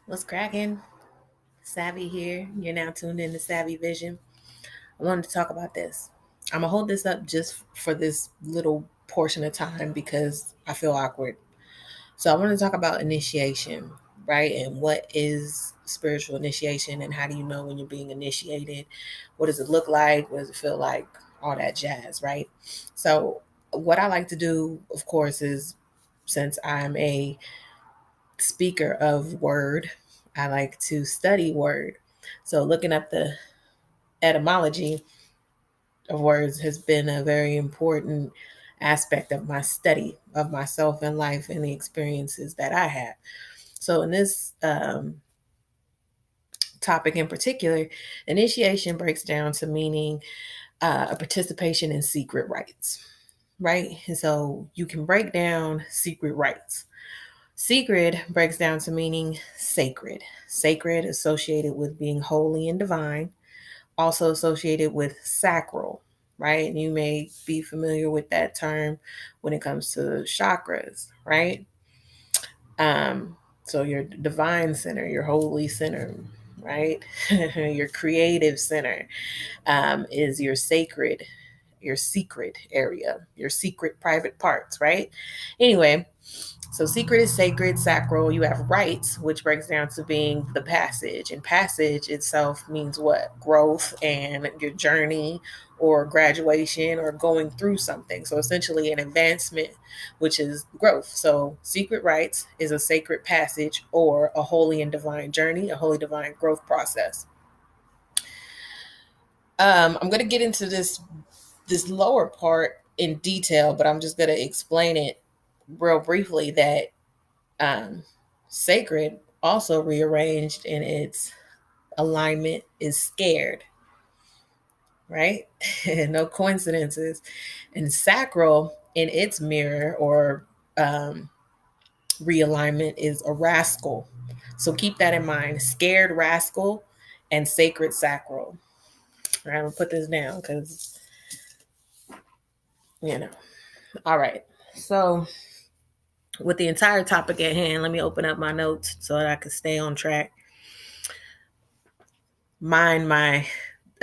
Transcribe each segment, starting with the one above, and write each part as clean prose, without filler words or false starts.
What's cracking? Savvy here. You're now tuned in to Savvy Vision. I wanted to talk about this. I'm gonna hold this up just for this little portion of time because I feel awkward. So I want to talk about initiation, right? And what is spiritual initiation and how do you know when you're being initiated? What does it look like? What does it feel like? All that jazz, right? So what I like to do, of course, is since I'm a speaker of word, I like to study word. So looking up the etymology of words has been a very important aspect of my study of myself and life and the experiences that I had. So in this topic in particular, initiation breaks down to meaning a participation in secret rites, right? And so you can break down secret rites. Secret breaks down to meaning sacred. Sacred associated with being holy and divine, also associated with sacral, right? And you may be familiar with that term when it comes to chakras, right? So your divine center, your holy center, right? Your creative center is your secret area, your secret private parts, right? Anyway, so secret is sacred, sacral. You have rites, which breaks down to being the passage. And passage itself means what? Growth and your journey or graduation or going through something. So essentially an advancement, which is growth. So secret rites is a sacred passage or a holy and divine journey, a holy divine growth process. I'm going to get into this lower part in detail, but I'm just going to explain it real briefly that um, sacred, also rearranged in its alignment, is scared, right? No coincidences. And sacral, in its mirror or um, realignment, is a rascal. So keep that in mind. Scared rascal and sacred sacral. All right, I'm gonna put this down because, you know. All right. So, with the entire topic at hand, let me open up my notes so that I can stay on track. Mind my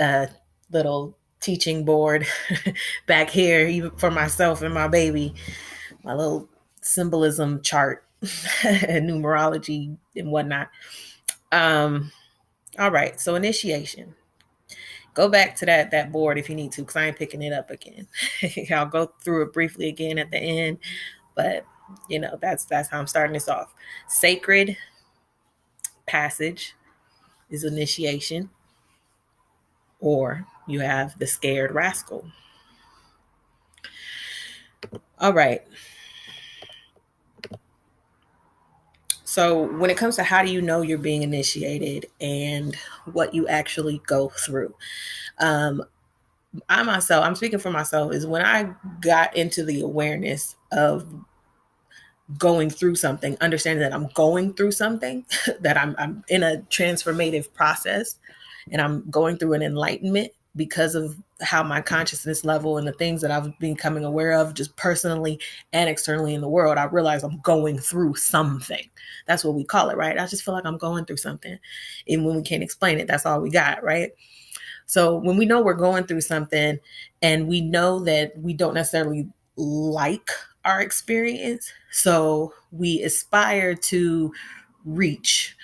uh, little teaching board back here, even for myself and my baby, my little symbolism chart, and numerology and whatnot. Um, all right, so initiation. Go back to that board if you need to, because I ain't picking it up again. I'll go through it briefly again at the end, but that's how I'm starting this off. Sacred passage is initiation, or you have the scared rascal. All right. So, when it comes to how do you know you're being initiated and what you actually go through, um, I'm speaking for myself, is when I got into the awareness of going through something, understanding that I'm going through something, that I'm in a transformative process and I'm going through an enlightenment because of how my consciousness level and the things that I've been becoming aware of just personally and externally in the world, I realize I'm going through something. That's what we call it, right? I just feel like I'm going through something. And when we can't explain it, that's all we got, right? So when we know we're going through something and we know that we don't necessarily like our experience, so we aspire to reach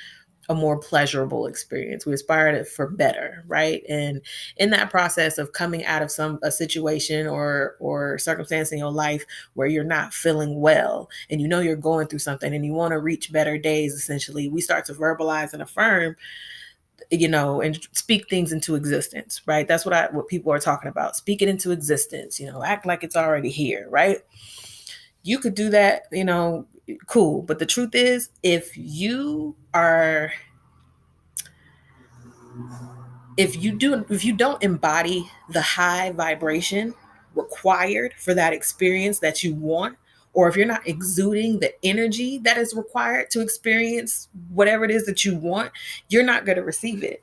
a more pleasurable experience. We aspire to for better, right? And in that process of coming out of a situation or circumstance in your life where you're not feeling well and you know you're going through something and you want to reach better days, essentially, we start to verbalize and affirm, and speak things into existence, right? That's what people are talking about. Speak it into existence, act like it's already here, right? You could do that, cool. But the truth is, if you don't embody the high vibration required for that experience that you want, or if you're not exuding the energy that is required to experience whatever it is that you want, you're not going to receive it.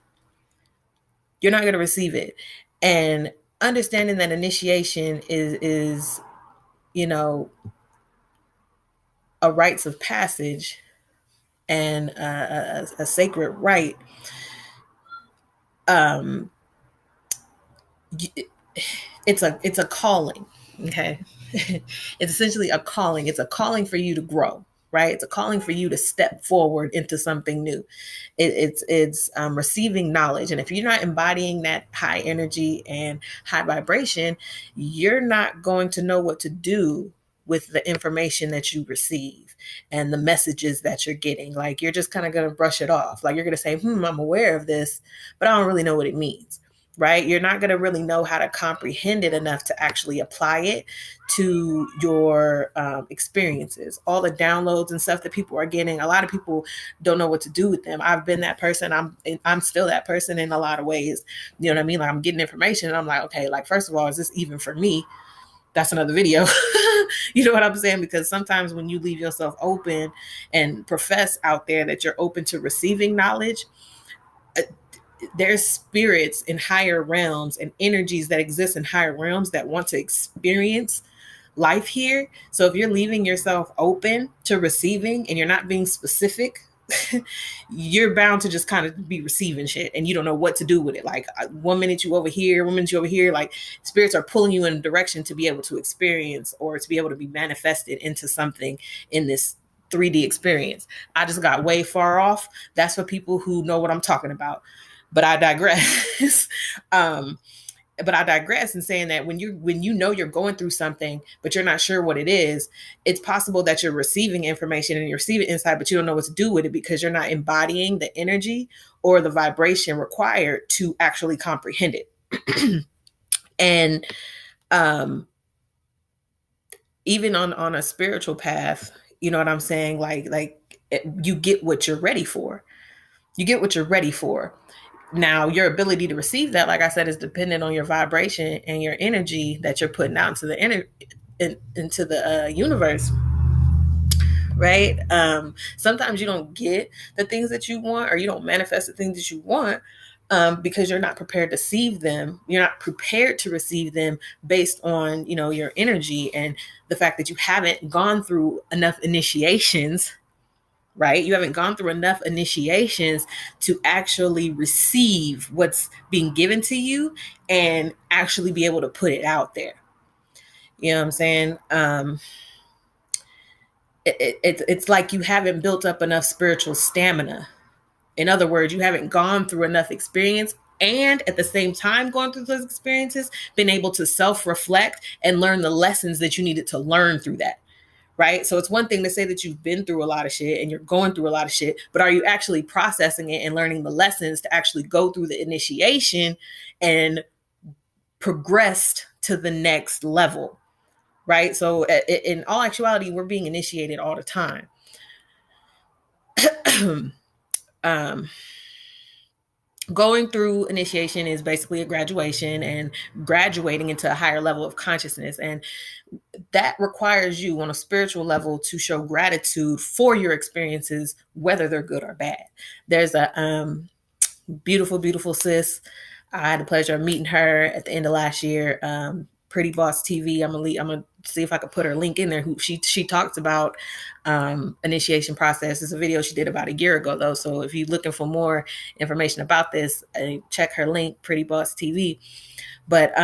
You're not going to receive it. And understanding that initiation is you know a rites of passage and a sacred right, um, it's a calling. Okay. It's essentially a calling. It's a calling for you to grow, right? It's a calling for you to step forward into something new. It's receiving knowledge, and if you're not embodying that high energy and high vibration, you're not going to know what to do with the information that you receive and the messages that you're getting. Like, you're just kind of going to brush it off. Like, you're going to say, I'm aware of this, but I don't really know what it means, right? You're not going to really know how to comprehend it enough to actually apply it to your experiences. All the downloads and stuff that people are getting, a lot of people don't know what to do with them. I've been that person. I'm still that person in a lot of ways. You know what I mean? Like, I'm getting information and I'm like, okay, like, first of all, is this even for me? That's another video. You know what I'm saying? Because sometimes when you leave yourself open and profess out there that you're open to receiving knowledge, there's spirits in higher realms and energies that exist in higher realms that want to experience life here. So if you're leaving yourself open to receiving and you're not being specific, you're bound to just kind of be receiving shit and you don't know what to do with it. Like, 1 minute you over here, 1 minute you over here, like, spirits are pulling you in a direction to be able to experience or to be able to be manifested into something in this 3D experience. I just got way far off. That's for people who know what I'm talking about. But I digress. But I digress in saying that when you know you're going through something, but you're not sure what it is, it's possible that you're receiving information and you're receiving insight, but you don't know what to do with it because you're not embodying the energy or the vibration required to actually comprehend it. And even on a spiritual path, you know what I'm saying? Like you get what you're ready for. You get what you're ready for. Now, your ability to receive that, like I said, is dependent on your vibration and your energy that you're putting out into the universe, right? Sometimes you don't get the things that you want, or you don't manifest the things that you want, because you're not prepared to receive them. You're not prepared to receive them based on, your energy and the fact that you haven't gone through enough initiations, right? You haven't gone through enough initiations to actually receive what's being given to you and actually be able to put it out there. You know what I'm saying? It's like you haven't built up enough spiritual stamina. In other words, you haven't gone through enough experience, and at the same time going through those experiences, been able to self-reflect and learn the lessons that you needed to learn through that. Right? So it's one thing to say that you've been through a lot of shit and you're going through a lot of shit, but are you actually processing it and learning the lessons to actually go through the initiation and progressed to the next level? Right? So in all actuality, we're being initiated all the time. Going through initiation is basically a graduation and graduating into a higher level of consciousness. And that requires you on a spiritual level to show gratitude for your experiences, whether they're good or bad. There's a beautiful, beautiful sis. I had the pleasure of meeting her at the end of last year. Pretty Boss TV. I'm gonna see if I could put her link in there. Who she talks about initiation process. It's a video she did about a year ago though. So if you're looking for more information about this, check her link, Pretty Boss TV. But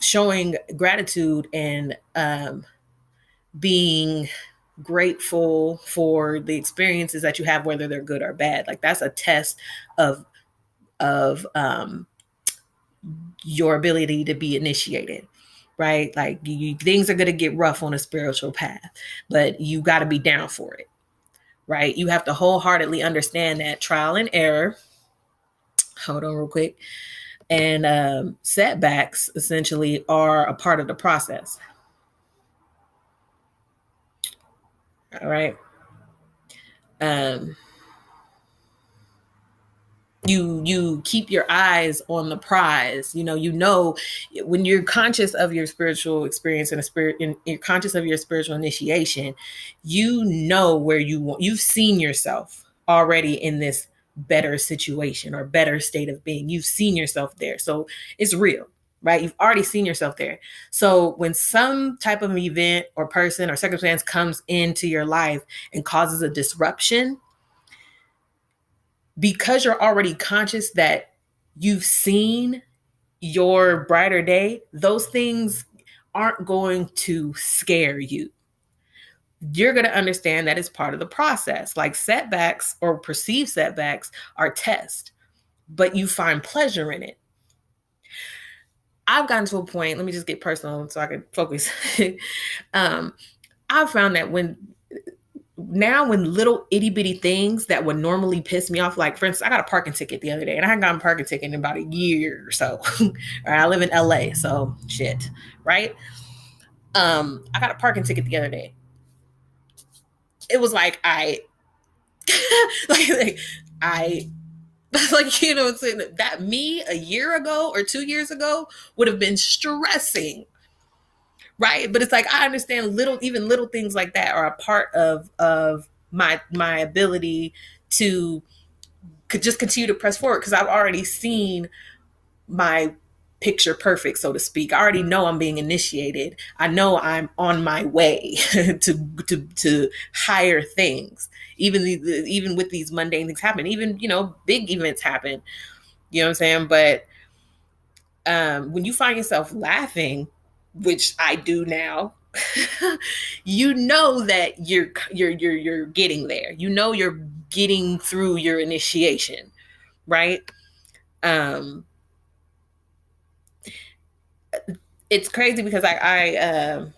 showing gratitude and being grateful for the experiences that you have, whether they're good or bad. Like, that's a test of your ability to be initiated, right? Like, things are going to get rough on a spiritual path, but you got to be down for it, right? You have to wholeheartedly understand that trial and error, hold on real quick, and setbacks essentially are a part of the process. All right. You keep your eyes on the prize. When you're conscious of your spiritual experience and you're conscious of your spiritual initiation, where you've seen yourself already in this better situation or better state of being. You've seen yourself there, so it's real, right? You've already seen yourself there. So when some type of event or person or circumstance comes into your life and causes a disruption, because you're already conscious that you've seen your brighter day, those things aren't going to scare you. You're going to understand that it's part of the process. Like setbacks or perceived setbacks are tests, but you find pleasure in it. I've gotten to a point, let me just get personal so I can focus. I've found that when little itty bitty things that would normally piss me off, like for instance, I got a parking ticket the other day and I hadn't gotten a parking ticket in about a year or so. I live in LA, so shit, right? I got a parking ticket the other day. It was like I like, you know, that me a year ago or 2 years ago would have been stressing, right? But it's like I understand even little things like that are a part of my ability to could just continue to press forward because I've already seen my picture perfect, so to speak. I already know I'm being initiated. I know I'm on my way to higher things. Even with these mundane things happen, even big events happen. You know what I'm saying? But when you find yourself laughing, which I do now, you know that you're getting there. You know you're getting through your initiation, right? It's crazy because I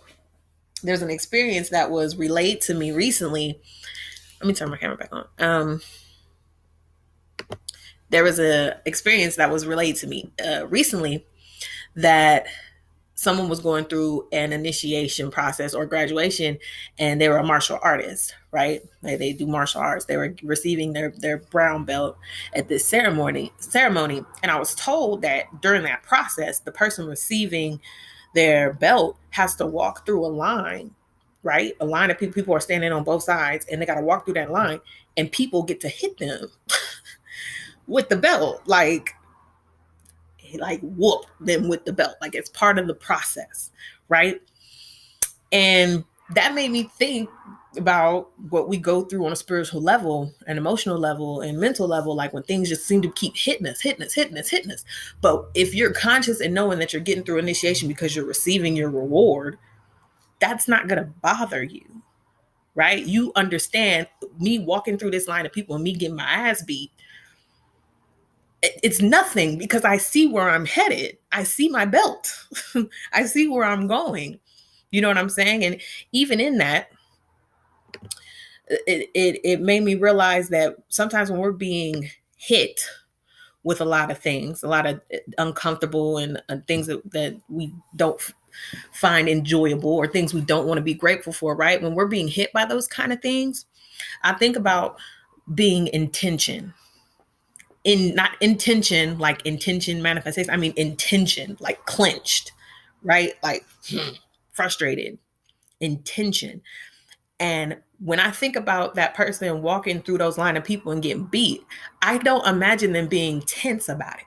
there's an experience that was relayed to me recently. Let me turn my camera back on. There was a experience that was relayed to me recently that someone was going through an initiation process or graduation, and they were a martial artist, right? Like they do martial arts. They were receiving their brown belt at this ceremony. And I was told that during that process, the person receiving their belt has to walk through a line, right? A line of people are standing on both sides, and they got to walk through that line, and people get to hit them with the belt, like whoop them with the belt, like it's part of the process, right? And that made me think about what we go through on a spiritual level, an emotional level, and mental level, like when things just seem to keep hitting us. But if you're conscious and knowing that you're getting through initiation because you're receiving your reward, that's not going to bother you, right? You understand me walking through this line of people and me getting my ass beat. It's nothing because I see where I'm headed. I see my belt. I see where I'm going. You know what I'm saying? And even in that, it made me realize that sometimes when we're being hit with a lot of things, a lot of uncomfortable and things that we don't find enjoyable or things we don't want to be grateful for, right? When we're being hit by those kind of things, I think about being intention. Not intention like intention manifestation. I mean intention like clenched, right? Like frustrated, intention. And when I think about that person walking through those line of people and getting beat, I don't imagine them being tense about it.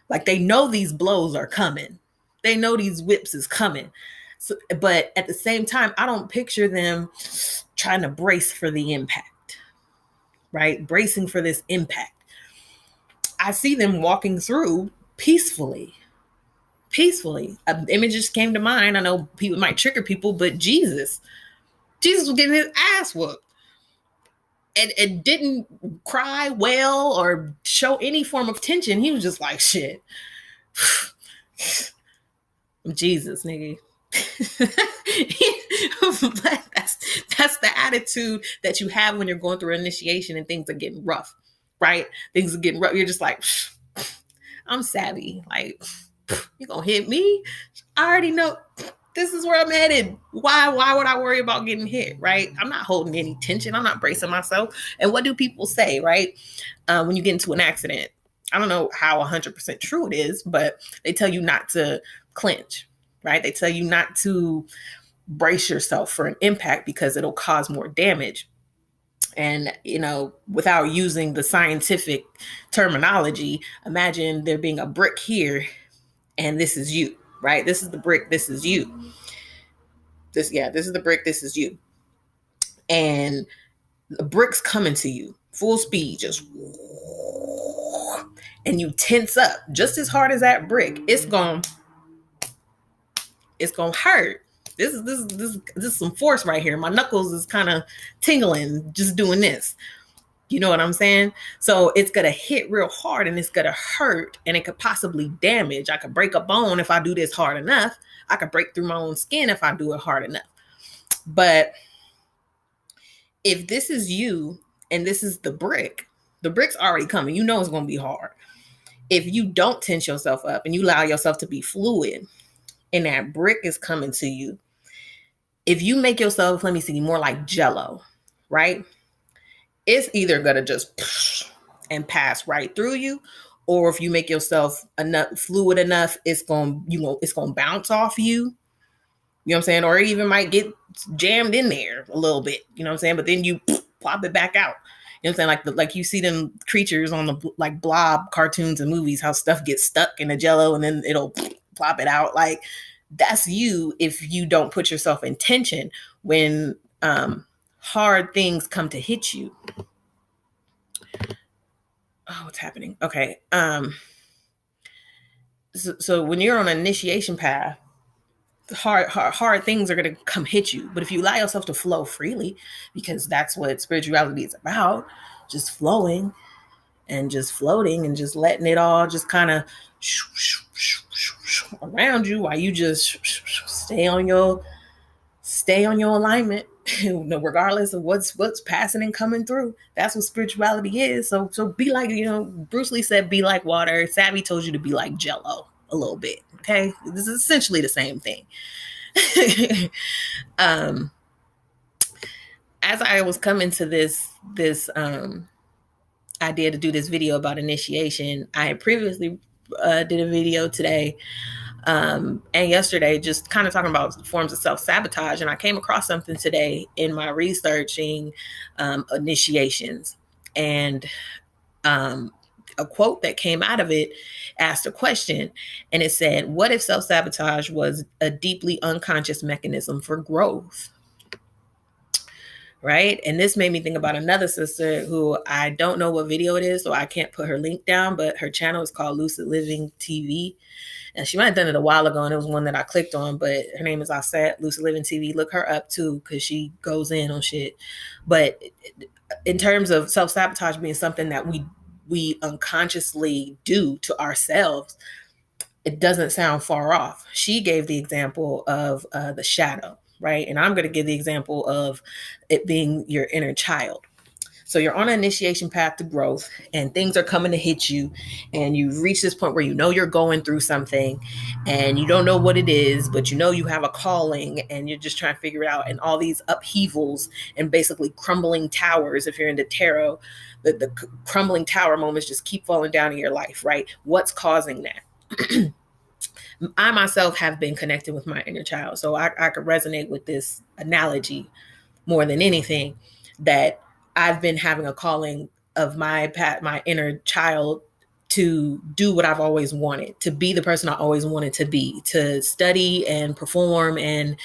Like they know these blows are coming. They know these whips is coming. So, but at the same time, I don't picture them trying to brace for the impact, right? Bracing for this impact. I see them walking through peacefully. An image just came to mind. I know people might trigger people, but Jesus was getting his ass whooped and didn't cry, wail, or show any form of tension. He was just like, shit. Jesus, nigga. that's the attitude that you have when you're going through initiation and things are getting rough, right? Things are getting rough. You're just like, I'm savvy. Like, you gonna hit me? I already know this is where I'm headed. Why would I worry about getting hit, right? I'm not holding any tension. I'm not bracing myself. And what do people say, right? When you get into an accident, I don't know how 100% true it is, but they tell you not to clinch, right? They tell you not to brace yourself for an impact because it'll cause more damage. And, without using the scientific terminology, imagine there being a brick here and this is you, right? This is the brick. This is you. This is the brick. This is you. And the brick's coming to you full speed, just and you tense up just as hard as that brick, it's gonna hurt. This is some force right here. My knuckles is kind of tingling just doing this. You know what I'm saying? So it's gonna hit real hard and it's gonna hurt, and it could possibly damage. I could break a bone if I do this hard enough. I could break through my own skin if I do it hard enough. But if this is you and this is the brick's already coming. You know it's gonna be hard. If you don't tense yourself up and you allow yourself to be fluid, and that brick is coming to you, if you make yourself, let me see, more like Jello, right? It's either gonna just and pass right through you, or if you make yourself enough fluid enough, it's gonna bounce off you. You know what I'm saying? Or it even might get jammed in there a little bit. You know what I'm saying? But then you plop it back out. You know what I'm saying? Like you see them creatures on the like blob cartoons and movies, how stuff gets stuck in the Jello and then it'll plop it out. Like that's you if you don't put yourself in tension when hard things come to hit you. Oh, what's happening? Okay. So when you're on an initiation path, hard things are going to come hit you. But if you allow yourself to flow freely, because that's what spirituality is about, just flowing and just floating and just letting it all just kind of around you while you just stay on your alignment, regardless of what's passing and coming through. That's what spirituality is. So be like, Bruce Lee said, be like water. Savvy told you to be like Jello a little bit. Okay. This is essentially the same thing. As I was coming to this idea to do this video about initiation, I had previously did a video today and yesterday just kind of talking about forms of self-sabotage, and I came across something today in my researching initiations, and a quote that came out of it asked a question, and it said, what if self-sabotage was a deeply unconscious mechanism for growth? Right? And this made me think about another sister who I don't know what video it is, so I can't put her link down, but her channel is called Lucid Living TV. And she might have done it a while ago, and it was one that I clicked on, but her name is Aset, Lucid Living TV. Look her up too, because she goes in on shit. But in terms of self-sabotage being something that we unconsciously do to ourselves, it doesn't sound far off. She gave the example of the shadow, right? And I'm going to give the example of it being your inner child. So you're on an initiation path to growth, and things are coming to hit you, and you've reached this point where you know you're going through something and you don't know what it is, but you know you have a calling and you're just trying to figure it out. And all these upheavals and basically crumbling towers, if you're into tarot, the crumbling tower moments just keep falling down in your life, right? What's causing that? I myself have been connected with my inner child, so I could resonate with this analogy more than anything, that I've been having a calling of my inner child to do what I've always wanted, to be the person I always wanted to be, to study and perform and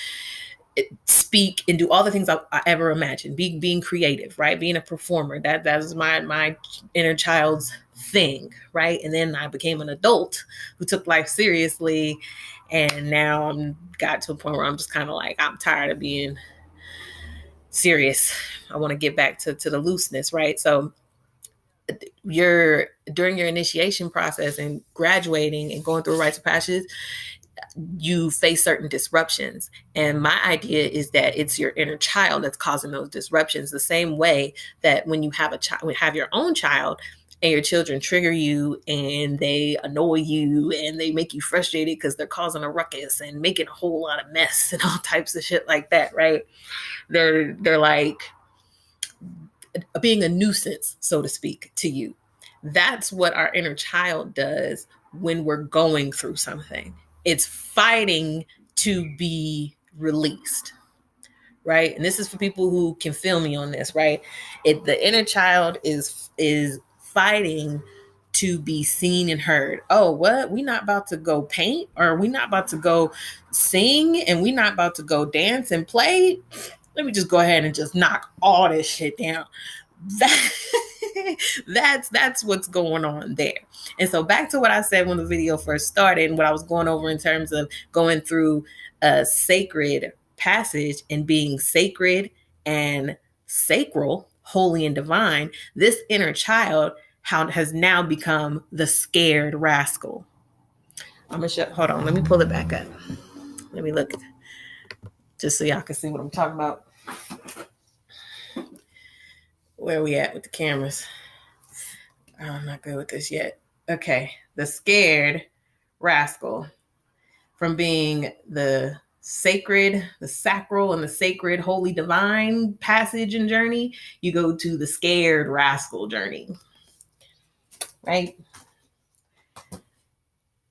speak and do all the things I ever imagined, being creative, right? Being a performer. That was my inner child's thing, right? And then I became an adult who took life seriously, and now I'm got to a point where I'm just kind of like, I'm tired of being serious. I want to get back to the looseness, right? So during your initiation process and graduating and going through rites of passage, you face certain disruptions. And my idea is that it's your inner child that's causing those disruptions, the same way that when you have have your own child, and your children trigger you and they annoy you and they make you frustrated because they're causing a ruckus and making a whole lot of mess and all types of shit like that, right? They're like being a nuisance, so to speak, to you. That's what our inner child does when we're going through something. It's fighting to be released, right? And this is for people who can feel me on this, right? The inner child is fighting to be seen and heard. Oh, what? We not about to go paint, or we not about to go sing, and we not about to go dance and play. Let me just go ahead and just knock all this shit down. That's what's going on there. And so back to what I said when the video first started and what I was going over in terms of going through a sacred passage and being sacred and sacral, holy and divine. This inner child has now become the scared rascal. I'm gonna show, hold on, let me pull it back up. Let me look just so y'all can see what I'm talking about. Where are we at with the cameras? Oh, I'm not good with this yet. Okay, the scared rascal, from being the sacred, the sacral and the sacred, holy, divine passage and journey, you go to the scared rascal journey, right?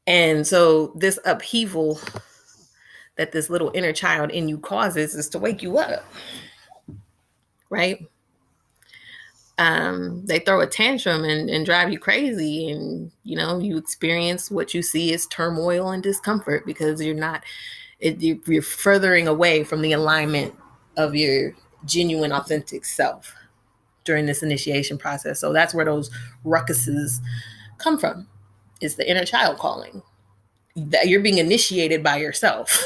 And so this upheaval that this little inner child in you causes is to wake you up, right? They throw a tantrum and drive you crazy, and you experience what you see as turmoil and discomfort because you're furthering away from the alignment of your genuine, authentic self during this initiation process. So that's where those ruckuses come from. It's the inner child calling. That you're being initiated by yourself.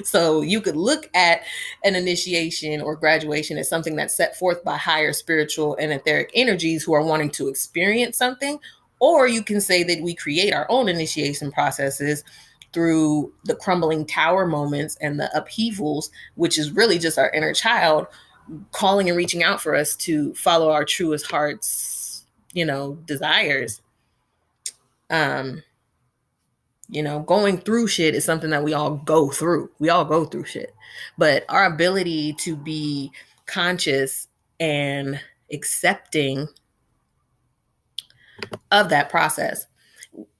So you could look at an initiation or graduation as something that's set forth by higher spiritual and etheric energies who are wanting to experience something. Or you can say that we create our own initiation processes through the crumbling tower moments and the upheavals, which is really just our inner child calling and reaching out for us to follow our truest heart's, desires. Going through shit is something that we all go through. We all go through shit. But our ability to be conscious and accepting of that process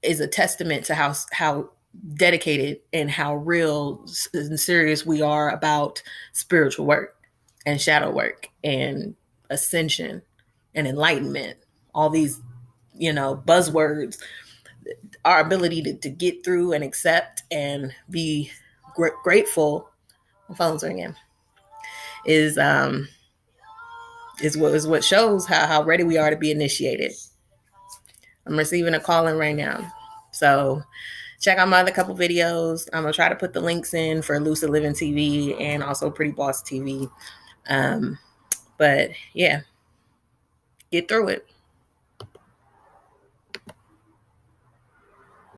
is a testament to how dedicated and how real and serious we are about spiritual work and shadow work and ascension and enlightenment. All these, buzzwords. Our ability to get through and accept and be grateful. My phone's ringing. Is what shows how ready we are to be initiated. I'm receiving a call in right now, so check out my other couple videos. I'm gonna try to put the links in for Lucid Living TV and also Pretty Boss TV. But yeah, get through it.